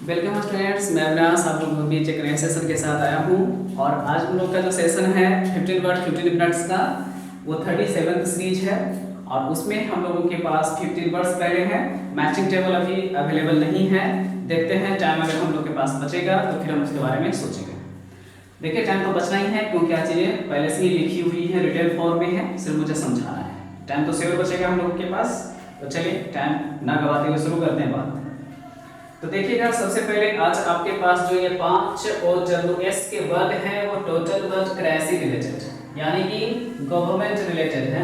Welcome students, मैं अविनाश आप लोगों के बीच एक नए सेशन के साथ आया हूँ। और आज हम लोग का जो सेशन है 15 वर्ड 15 मिनट्स का, वो 37th सीरीज है। और उसमें हम लोगों के पास 15 वर्ड्स पहले हैं। मैचिंग टेबल अभी अवेलेबल नहीं है। देखते हैं टाइम अगर हम लोग के पास बचेगा तो फिर हम उसके बारे में सोचेंगे। देखिए टाइम तो बचना ही है, क्योंकि क्या चीज़ें पहले से ही लिखी हुई है, रिटन फॉर्म में है, सिर्फ मुझे समझाना है। टाइम तो सेव बचेगा हम लोग के पास। तो चलिए टाइम ना गवाते हुए शुरू करते हैं बात। तो देखिएगा, सबसे पहले आज आपके पास जो ये 5 और जो एस के वर्ड हैं वो टोटल वर्ड क्रेसी रिलेटेड, यानी कि गवर्नमेंट रिलेटेड है।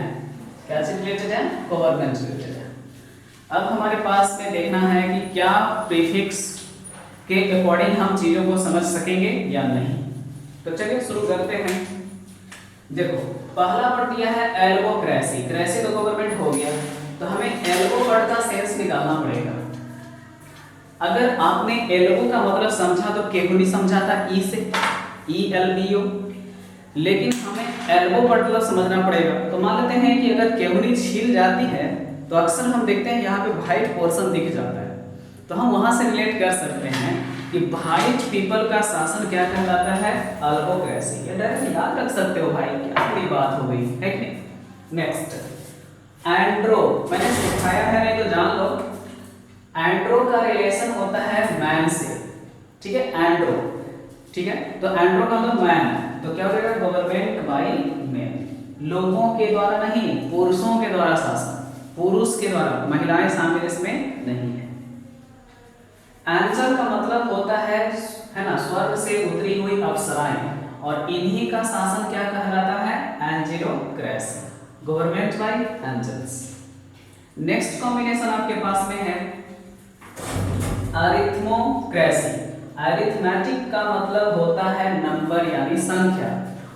क्या चीज रिलेटेड है? गवर्नमेंट रिलेटेड है। अब हमारे पास में देखना है कि क्या प्रीफिक्स के अकॉर्डिंग हम चीजों को समझ सकेंगे या नहीं। तो चलिए शुरू करते हैं। देखो पहला वर्ड दिया है एल्बोक्रेसी। क्रेसी तो गवर्नमेंट हो गया, तो हमें एल्बो वर्ड का सेंस निकालना पड़ेगा। अगर आपने एल्बो का मतलब समझा तो केहुनी समझा था, ई से ELBO, लेकिन हमें एल्बो मतलब समझना पड़ेगा। तो मान लेते हैं कि अगर केहुनी छील जाती है तो अक्सर हम देखते हैं यहाँ पे वाइट पोर्शन दिख जाता है, तो हम वहां से रिलेट कर सकते हैं कि वाइट पीपल का शासन क्या कहलाता है? एल्बोक्रेसी। ये डायरेक्ट याद रख सकते हो भाई, क्या बड़ी बात हो गई है कि नहीं। नेक्स्ट एंड्रो, मैंने सिखाया है नहीं तो जान लो। एंड्रो का रिलेशन होता है मैन से, ठीक है, एंड्रो, ठीक है। तो एंड्रो का मतलब मैन, तो क्या हो जाएगा? गवर्नमेंट बाय मैन, लोगों के द्वारा नहीं, पुरुषों के द्वारा शासन, पुरुष के द्वारा, महिलाएं शामिल इसमें नहीं है। एंजल का मतलब होता है ना, स्वर्ग से उतरी हुई अप्सराएं, और इन्हीं का शासन क्या कहलाता है? Angelocracy, government by angels. Next combination आपके पास में है अरिथमोक्रेसी। अरिथमेटिक का मतलब होता है नंबर यानी संख्या,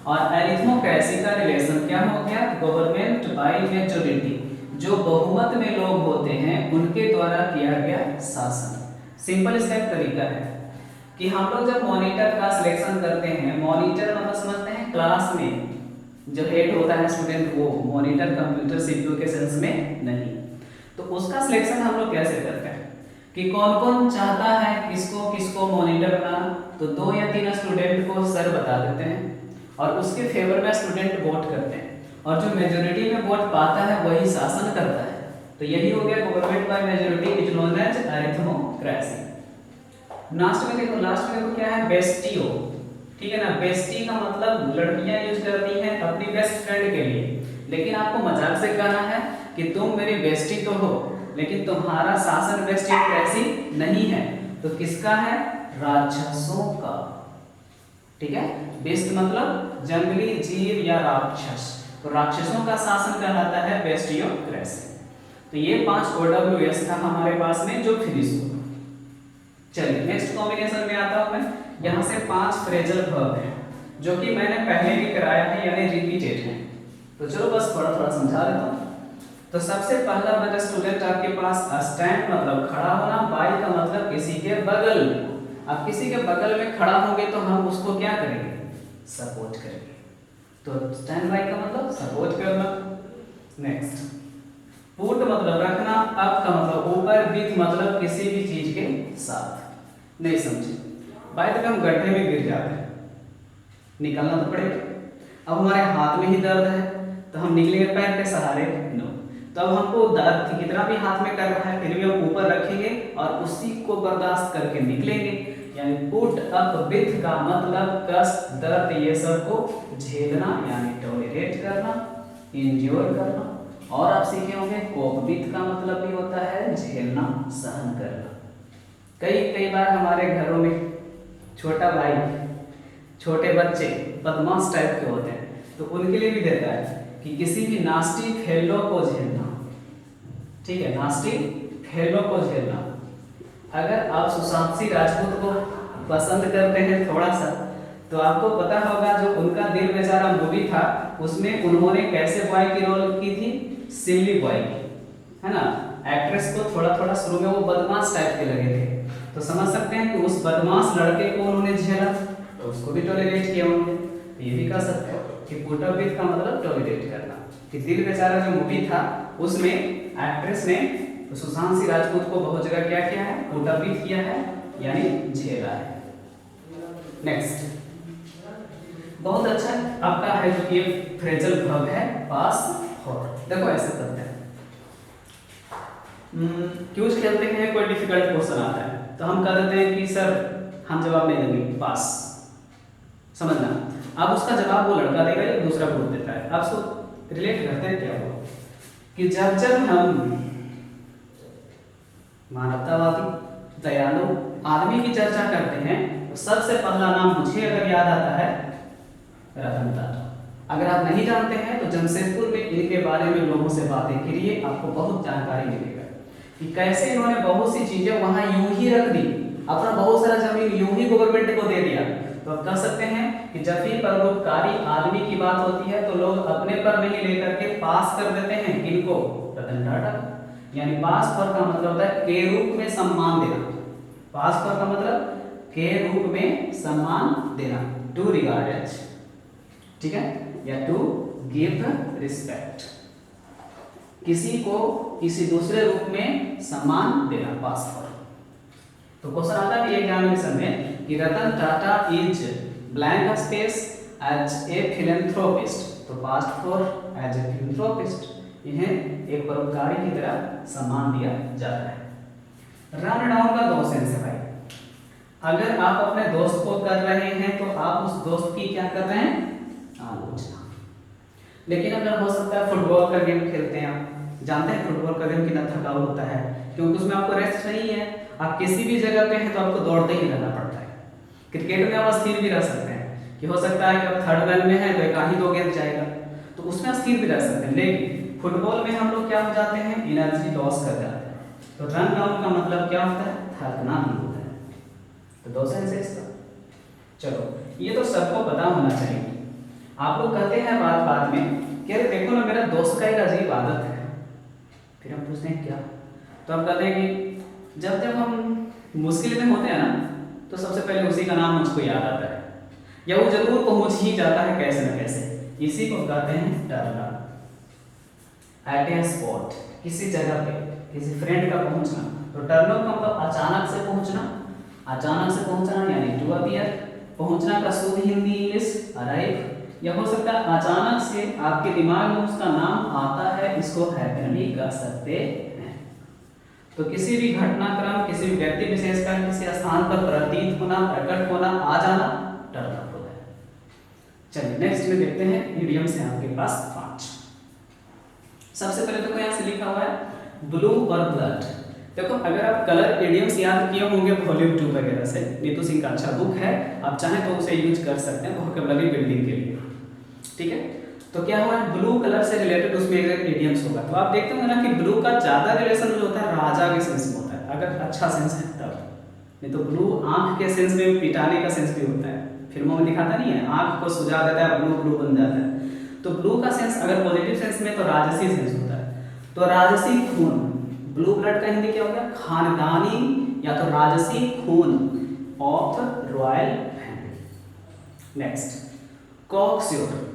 और अरिथमोक्रेसी का रिलेशन क्या हो गया? गवर्नमेंट बाय मेजॉरिटी, जो बहुमत में लोग होते हैं उनके द्वारा किया गया शासन। सिंपल इसका एक तरीका है कि हम लोग जब मॉनिटर का सिलेक्शन करते हैं, मॉनिटर मतलब समझते हैं क्लास में जो हेड होता है स्टूडेंट, वो मॉनिटर कंप्यूटर सीपीयू के सेंस में नहीं। तो उसका सिलेक्शन हम लोग कैसे करते हैं कि कौन कौन चाहता है किसको किसको मॉनिटर बनाना, तो 2 या 3 स्टूडेंट को सर बता देते हैं और उसके फेवर में स्टूडेंट वोट करते हैं, और जो मेजॉरिटी में वोट पाता है वही शासन करता है। तो यही हो गया government by majority, is known as arithmocracy. Last में देखो क्या है? बेस्टियो, ठीक है ना। बेस्टी का मतलब लड़कियां यूज करती हैं अपनी बेस्ट फ्रेंड के लिए, लेकिन आपको मजाक से कहना है कि तुम मेरी बेस्टी तो हो, लेकिन तुम्हारा शासन बेस्टियोक्रेसी नहीं है। तो किसका है? राक्षसों का, ठीक है। बेस्ट मतलब जंगली जीव या राक्षस, तो राक्षसों का शासन कहलाता है बेस्टियोक्रेसी। तो ये 5 OWS था हमारे पास में जो फिनिश हुआ। चलिए नेक्स्ट कॉम्बिनेशन में आता हूं मैं। यहाँ से 5 फ्रेजल वर्ब हैं जो कि मैंने पहले भी कराया है, यानी रिपीटेड है। तो चलो बस थोड़ा थोड़ा समझा देता हूँ। तो सबसे पहला वर्ड स्टूडेंट आपके पास स्टैंड मतलब खड़ा होना, बाय का मतलब किसी के बगल में। आप किसी के बगल में खड़ा होंगे तो हम उसको क्या करेंगे? सपोर्ट करेंगे। तो स्टैंड बाय का मतलब सपोर्ट करना। नेक्स्ट पुट मतलब रखना, अप का मतलब ऊपर, विथ मतलब किसी भी चीज के साथ। नहीं समझे? बाय तक हम गड्ढे में गिर जाते हैं, निकलना तो पड़ेगा। अब हमारे हाथ में ही दर्द है तो हम निकलेंगे पैर के सहारे? नो। तो अब हमको दर्द कितना भी हाथ में कर रहा है फिर भी हम ऊपर रखेंगे और उसी को बर्दाश्त करके निकलेंगे। यानी पुट अप विथ का मतलब कष्ट, दर्द, ये सब को झेलना यानी टॉलरेट करना, इंड्योर करना। और आप सीखे होंगे कोप विथ का मतलब भी होता है झेलना, सहन करना। कई बार हमारे घरों में छोटा भाई, छोटे बच्चे बदमाश टाइप के होते हैं, तो उनके लिए भी देता है कि किसी भी नास्टी फेलो को झेलना, ठीक है, नास्टी फेलो को झेलना। अगर आप सुशांत सिंह राजपूत को पसंद करते हैं थोड़ा सा, तो आपको पता होगा जो उनका दिल बेचारा मूवी था उसमें उन्होंने कैसे बॉय की रोल की थी? सिल्ली बॉय की, है ना। एक्ट्रेस को थोड़ा थोड़ा शुरू में वो बदमाश टाइप के लगे थे, तो समझ सकते हैं कि उस बदमाश लड़के को उन्होंने झेला तो उसको भी टॉलरेट किया उन्होंने। तो ये भी कह सकते हो कि पुट अप विथ का मतलब टॉलरेट करना। कि दिल बेचारा जो मूवी था उसमें एक्ट्रेस ने सुशांत सिंह राजपूत को बहुत जगह क्या किया है? पुट अप विथ किया है यानी झेला है। नेक्स्ट, बहुत अच्छा आपका है जो कि फ्रेजल वर्ब है पास फॉर। देखो ऐसे करते हैं, क्यूज खेलते हैं, कोई डिफिकल्ट क्वेश्चन आता है तो हम कह देते हैं कि सर हम जवाब नहीं देंगे, पास। समझना, अब उसका जवाब वो लड़का देगा या दूसरा ग्रुप देता है। अब उसको रिलेट करते हैं क्या हुआ कि जब जब हम मानवतावादी दयालु आदमी की चर्चा करते हैं तो सबसे पहला नाम मुझे अगर याद आता है रतन टाटा। अगर आप नहीं जानते हैं तो जमशेदपुर में इनके बारे में लोगों से बातें करिए, आपको बहुत जानकारी मिलेगा कि कैसे इन्होंने बहुत सी चीजें वहां यूं ही रख दी, अपना बहुत सारा जमीन यूं ही गवर्नमेंट को दे दिया। तो आप कह सकते हैं कि जब भी परोपकारी आदमी की बात होती है तो लोग अपने पर नहीं लेकर के पास कर देते हैं किनको, रतन टाटा। यानी पास फॉर का मतलब होता है के रूप में सम्मान देना। पास फॉर का मतलब के रूप में सम्मान देना, टू रिगार्ड एज, ठीक है, या टू गिव रिस्पेक्ट, किसी को किसी दूसरे रूप में सम्मान देना, पास फॉर। तो क्वेश्चन आता है एग्जामिनेशन में कि Ratan Tata is blank space as a philanthropist, तो past for as a philanthropist, इन्हें एक परोपकारी की तरह सम्मान दिया जाता है। रन डाउन का दो सेंस है भाई, अगर आप अपने दोस्त को कर रहे हैं तो आप उस दोस्त की क्या कर रहे हैं, आलोचना। लेकिन अगर हो सकता है फुटबॉल का गेम खेलते हैं, आप जानते हैं फुटबॉल का गेम कितना थकाऊ होता है, क्योंकि उसमें आपको रेस्ट नहीं है, आप किसी भी जगह पे हैं तो आपको दौड़ते ही रहना पड़ता है। क्रिकेट में आप स्थिर भी रह सकते हैं कि हो सकता है कि आप थर्ड मैन में हैं तो एक ही दो गेंद जाएगा, तो उसमें स्थिर भी रह सकते हैं। लेकिन फुटबॉल में हम लोग क्या हो जाते हैं, एनर्जी लॉस कर जाते हैं। तो रन डाउन का मतलब क्या होता है, थकना भी होता है। तो दो सेंस है इसका। चलो ये तो सबको पता होना चाहिए। आप लोग कहते हैं बात बात में कि अरे देखो ना मेरा दोस्त का एक अजीब आदत है, फिर हम पूछते हैं क्या, तो हम कहते हैं कि जब जब हम मुश्किल में होते हैं ना तो सबसे पहले उसी का नाम मुझको याद आता है, या वो जरूर पहुंच ही जाता है कैसे न कैसे, इसी को कहते हैं टर्न अप। एट ए स्पॉट, किसी जगह पे किसी फ्रेंड का पहुंचना, तो टर्न अप का मतलब अचानक से पहुंचना, अचानक से पहुंचना यानी टू अपीयर। पहुंचना का शुद्ध हिंदी इंग्लिश अराइव, या हो सकता है अचानक से आपके दिमाग में उसका नाम आता है, इसको हैपन भी कह सकते हैं। तो किसी भी घटनाक्रम, किसी भी व्यक्ति विशेष का किसी स्थान पर प्रतीत होना, प्रकट होना, आ जाना टर्न अप होता है। चलिए नेक्स्ट में देखते हैं इडियम्स हैं आपके पास 5। सबसे पहले देखो यहाँ से लिखा हुआ है ब्लू और ब्लड। देखो अगर आप कलर इडियम्स याद किए होंगे वॉल्यूम 2 वगैरह से, नीतू सिंह का अच्छा बुक है, आप चाहें तो उसे यूज कर सकते हैं वोकैबुलरी बिल्डिंग के लिए, ठीक है। तो क्या हुआ, ब्लू कलर से रिलेटेड उसमें एक इडियम्स होगा। तो आप देखते होंगे ना कि ब्लू का ज्यादा रिलेशन जो होता है राजा के सेंस में होता है, अगर अच्छा सेंस है तब। नहीं तो ब्लू आंख के सेंस में पिटाने का सेंस भी होता है, फिल्मों में दिखाता नहीं है, आंख को सुझा देता है, ब्लू ब्लू बन जाता है। तो ब्लू का सेंस अगर पॉजिटिव सेंस में तो राजसी सेंस होता है। तो राजसी खून, ब्लू ब्लड का हिंदी क्या हो गया, खानदानी या तो राजसी खून ऑफ रॉयल फैमिली। नेक्स्ट कॉक्स्योर,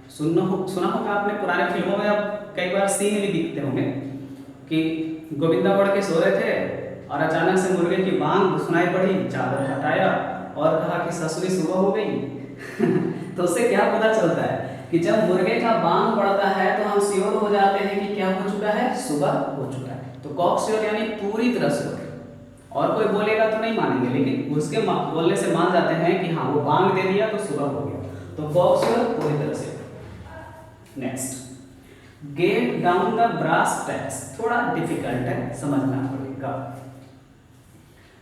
सुना होगा आपने, पुराने फिल्मों में अब कई बार सीन भी दिखते होंगे कि गोविंदा बढ़ के सो रहे थे और अचानक से मुर्गे की बांग सुनाई पड़ी, चादर हटाया और कहा कि ससुरी सुबह हो गई। तो उससे क्या पता चलता है कि जब मुर्गे का बांग पड़ता है तो हम श्योर हो जाते हैं कि क्या हो चुका है, सुबह हो चुका है। तो कॉक्स्योर यानी पूरी तरह श्योर, और कोई बोलेगा तो नहीं मानेंगे, लेकिन उसके बोलने से मान जाते हैं कि हाँ वो बांग दे दिया तो सुबह हो गया। तो कॉक्स्योर पूरी तरह से। Next get down the brass tacks, थोड़ा डिफिकल्ट है, समझना पड़ेगा।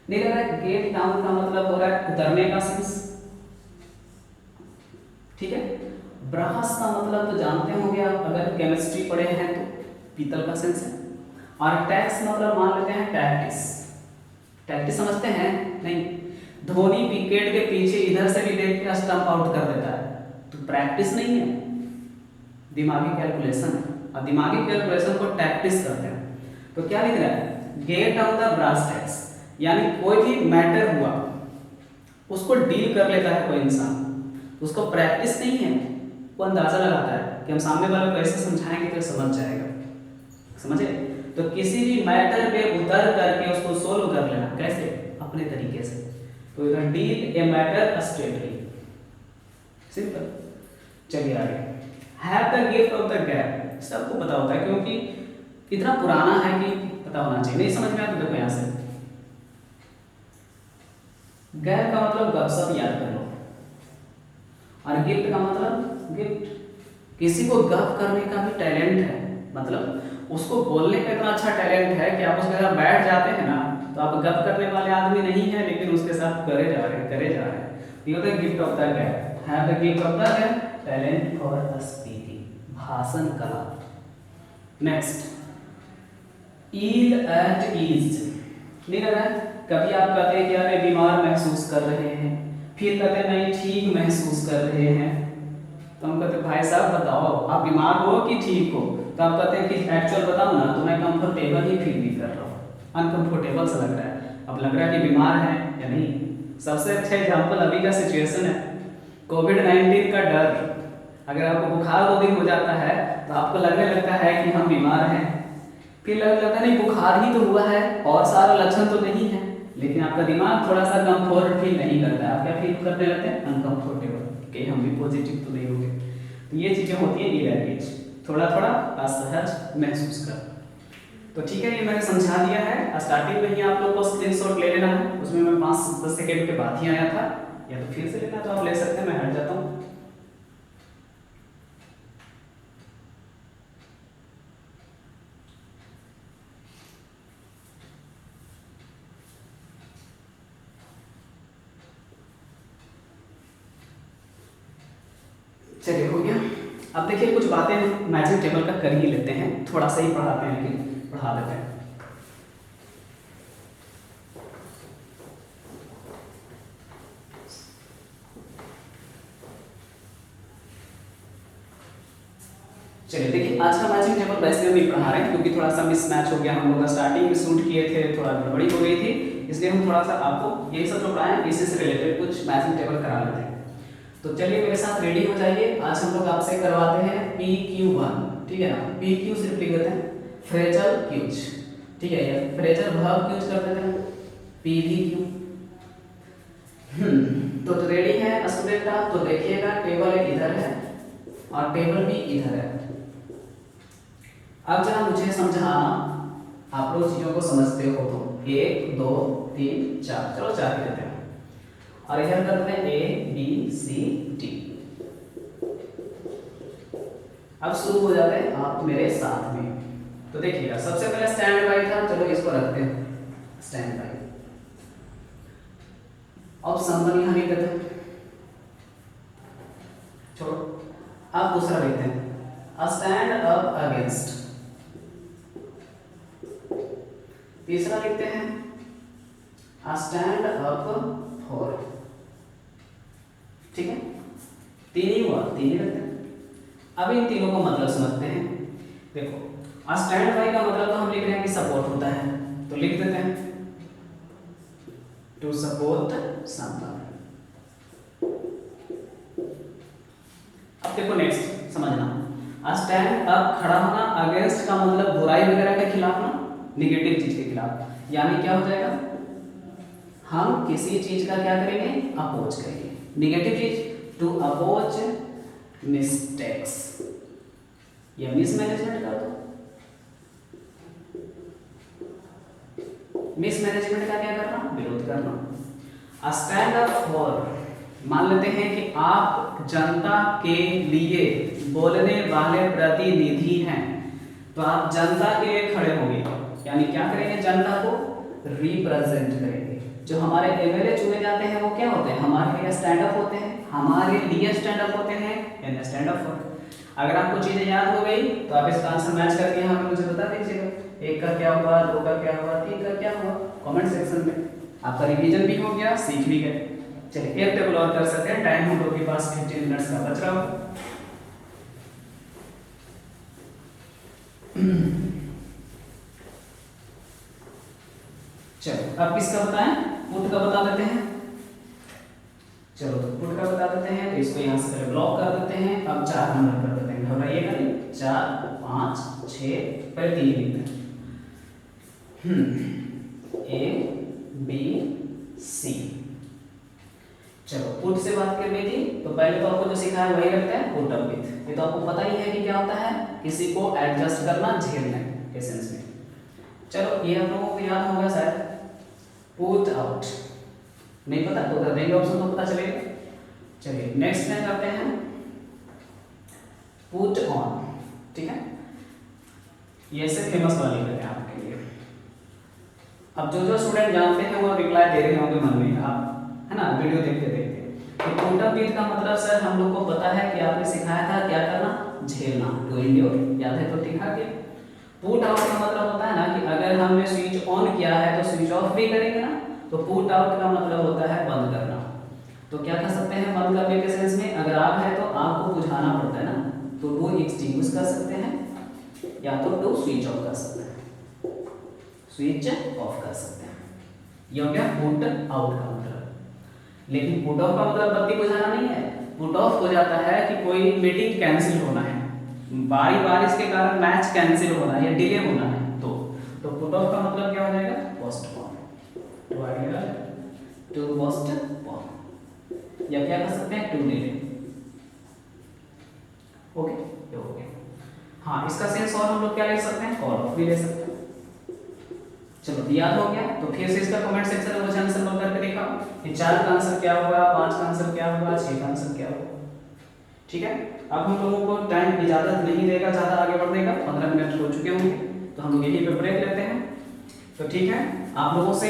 नहीं लग रहा है, गेट डाउन का मतलब हो रहा है उतरने का सेंस, ठीक है। ब्रास का मतलब तो जानते होंगे आप, अगर केमिस्ट्री पढ़े हैं तो पीतल का सेंस है। और टैक्स मतलब मान लेते हैं टैक्टिस, टैक्टिस समझते हैं नहीं, धोनी विकेट के पीछे इधर से भी देख के स्टंप आउट कर देता है, तो प्रैक्टिस नहीं है, दिमागी कैलकुलेशन है, और दिमागी कैलकुलेशन को टैक्टिस करते हैं। तो क्या लिख रहा है, get down the brass tacks, यानी कोई भी मैटर हुआ उसको डील कर लेता है कोई इंसान, उसको प्रैक्टिस नहीं है, वो अंदाजा लगाता है कि हम सामने वाले को ऐसे समझाएंगे तो समझ जाएगा, समझे। तो किसी भी मैटर पे उतर करके उसको सोल्व कर लेना, कैसे, अपने तरीके से। तो इधर deal a matter straightly, simple. चलिए आगे, have the gift of the gap, सबको पता होता है क्योंकि इतना पुराना है कि पता होना चाहिए। नहीं समझ में आया तो देखो यहाँ से, गैप का मतलब गपशप याद कर लो, और गिफ्ट का मतलब गिफ्ट। किसी को गप करने का भी टैलेंट है, मतलब उसको बोलने का इतना अच्छा टैलेंट है कि आप उसके साथ बैठ जाते हैं ना तो आप गप करने वाले आदमी नहीं है, लेकिन उसके साथ करे जा रहे हैं। ये होता है gift of the gap. Have the gift of the gap, talent for speaking, भाषण कला। नेक्स्ट, ईल एट ईज, नहीं लग रहा है? कभी आप कहते हैं कि अरे बीमार महसूस कर रहे हैं, फिर कहते हैं नहीं ठीक महसूस कर रहे हैं। तो हम कहते भाई साहब बताओ आप बीमार हो कि ठीक हो? तो आप कहते हैं कि एक्चुअल बताओ ना, तो मैं कंफर्टेबल ही फील नहीं कर रहा हूँ, अनकंफर्टेबल सा लग रहा है। अब लग रहा है कि बीमार है या नहीं। सबसे अच्छा एग्जाम्पल अभी का सिचुएशन है, कोविड-19 का डर। अगर आपको बुखार 2 दिन हो जाता है तो आपको लगने लगता है कि हम बीमार हैं, फिर लगता है नहीं बुखार ही तो हुआ है और सारा लक्षण तो नहीं है, लेकिन आपका दिमाग थोड़ा सा कंफर्ट फील नहीं करता है। आप क्या फील करने लगते हैं? अनकंफर्टेबल, कि हम भी पॉजिटिव तो नहीं होंगे। तो ये चीज़ें होती हैं इलैंग्वेज, थोड़ा थोड़ा असहज महसूस कर। तो ठीक है, ये मैंने समझा दिया है। स्टार्टिंग में ही आप लोग को स्क्रीनशॉट ले लेना है, उसमें मैं 5-10 सेकेंड के बाद ही आया था, या तो फिर से लेना तो आप ले सकते हैं, मैं हट जाता हूँ। चलिए हो गया। अब देखिए कुछ बातें हम मैचिंग टेबल का कर ही लेते हैं, थोड़ा सा ही पढ़ाते हैं लेकिन पढ़ा देते हैं। चलिए देखिए, आज का मैचिंग टेबल वैसे हम नहीं पढ़ा रहे हैं क्योंकि थोड़ा सा मिसमैच हो गया। हम लोग स्टार्टिंग में शूट किए थे, थोड़ा गड़बड़ी हो गई थी, इसलिए हम थोड़ा सा आपको यही सब जो पढ़ाएं इसी से रिलेटेड कुछ मैचिंग टेबल करा लेते हैं। तो चलिए मेरे साथ रेडी हो जाइए। आज हम लोग आपसे करवाते हैं PQ1, ठीक है ना? PQ सिर्फ लिख देते हैं फ्रेजल क्यूज, ठीक है? ये फ्रेजल वर्ब क्यूज कर देते हैं PVQ। तो रेडी है स्टूडेंट आप? तो देखिएगा टेबल एक इधर है और टेबल भी इधर है। अब जरा मुझे समझाना, आप लोग चीजों को समझते हो तो 1 2 3 4, चलो 4 ही लेते हैं और इधर करते हैं ABCD। अब शुरू हो जाते हैं आप मेरे साथ में। तो देखिएगा सबसे पहले स्टैंड बाय था, चलो इसको रखते हैं स्टैंड बाय। अब संबंध यहां लिख देते हैं, छोड़ो। अब दूसरा लिखते हैं स्टैंड अप अगेंस्ट। तीसरा लिखते हैं स्टैंड अप फॉर, ठीक है? 3 ही हुआ, 3 ही रहते हैं। अब इन तीनों को मतलब समझते हैं। देखो स्टैंड बाय का मतलब तो हम लिख रहे हैं कि सपोर्ट होता है, तो लिख देते हैं टू सपोर्ट समवन। अब देखो नेक्स्ट समझना, स्टैंड अप खड़ा होना, अगेंस्ट का मतलब बुराई वगैरह के खिलाफ ना, निगेटिव चीज के खिलाफ। यानी क्या हो जाएगा? हम किसी चीज का क्या करेंगे? अपोज करेंगे। निगेटिव चीज टू अपोज मिस्टेक्स, या मिसमैनेजमेंट कर दो। मिसमैनेजमेंट का क्या करना? विरोध करना। स्टैंड अप फॉर, मान लेते हैं कि आप जनता के लिए बोलने वाले प्रतिनिधि हैं, तो आप जनता के लिए खड़े होंगे, यानी क्या करेंगे? जनता को रिप्रेजेंट करेंगे। जो हमारे एमएलए चुने जाते हैं वो क्या होते हैं? हमारे लिए स्टैंड अप होते हैं, हमारे लिए स्टैंड अप होते हैं, यानी स्टैंड अप फॉर। अगर आपको चीजें याद हो गई तो आप इसका आंसर मैच करके यहाँ पे मुझे बता दीजिएगा, 1 का क्या हुआ, 2 का क्या हुआ, 3 का क्या हुआ, कमेंट सेक्शन में। आपका रिवीजन भी हो गया, सीख भी गए। चलिए एक टेबल और कर सकते हैं, टाइम हम लोग के पास 15 मिनट्स का बच रहा हो। चलो अब किसका बताएं? पुट का बता देते हैं। चलो तो पुट का बता देते हैं, तो इसको यहाँ से पहले ब्लॉक कर देते हैं। अब 4 नंबर कर देते हैं, घबराइएगा नहीं। 4 5 6, पहले 3 लिखते हैं। A B सी। चलो पुट से बात करनी थी तो पहले तो आपको जो सीखा है वही रखते हैं, पुट अप विथ। ये तो आपको पता ही है कि क्या होता है, किसी को एडजस्ट करना, झेलना के सेंस में। चलो ये आप लोगों को याद होगा शायद, पुट आउट। नहीं पता तो कर देंगे ऑप्शन तो पता चलेगा। चलिए नेक्स्ट में करते हैं पुट ऑन, ठीक है। ये से फेमस वाली करते हैं आपके लिए। अब जो स्टूडेंट जानते हैं वो रिप्लाई दे रहे होंगे मन में, आप है ना वीडियो देखते देखते। तो पुट अप विथ का मतलब सर हम लोग को पता है कि आपने सिखाया था क्या करना, झेलना, टू इंड्योर, याद है तो ठीक है। पुट आउट का मतलब होता है ना कि अगर हमने स्विच ऑन किया है तो स्विच ऑफ भी करेंगे ना, तो पुट आउट का मतलब होता है बंद करना। तो क्या कर सकते हैं बंद करने के सेंस में, अगर आप है तो आपको बुझाना पड़ता है ना, तो टू एक्सटिंग्विश कर सकते हैं या तो टू स्विच ऑफ कर सकते हैं, स्विच ऑफ कर सकते हैं। ये हो गया पुट आउट का मतलब। लेकिन पुट ऑफ का मतलब बत्ती बुझाना नहीं है। पुट ऑफ हो जाता है कि कोई मीटिंग कैंसिल होना है, बारिश के कारण मैच कैंसिल होना है या डिले होना है, तो पुट ऑफ का मतलब क्या हो जाएगा, पोस्टपोन, टू पोस्टपोन, या क्या कर सकते हैं, टू डिले। ओके ये हो गया। हाँ इसका सेंस और हम लोग क्या ले सकते हैं, कॉल ऑफ भी ले सकते हैं। चलो याद हो गया तो फिर से इसका कमेंट सेक्शन में मुझे आंसर नोट करके दिखाओ कि 4 का आंसर क्या होगा, 5 का आंसर क्या होगा, 6 का आंसर क्या होगा। ठीक है, अब हम लोगों को टाइम इजाजत नहीं देगा ज़्यादा आगे बढ़ने का, 15 मिनट हो चुके होंगे, तो हम लोग यहीं पे ब्रेक लेते हैं। तो ठीक है, आप लोगों से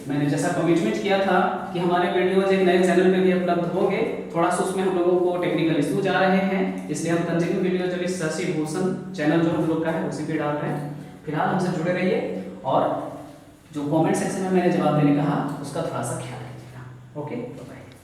मैंने जैसा कमिटमेंट किया था कि हमारे वीडियोज एक नए चैनल पे भी उपलब्ध होंगे, थोड़ा सा उसमें हम लोगों को टेक्निकल इश्यूज आ रहे हैं, इसलिए हम कंटिन्यू वीडियो जो शशि भूषण चैनल जो हम लोग का है उसी पे डाल रहे हैं। फिलहाल हमसे जुड़े रहिए और जो कमेंट सेक्शन में मैंने जवाब देने कहा उसका थोड़ा सा ख्याल रखिएगा। Okay bye.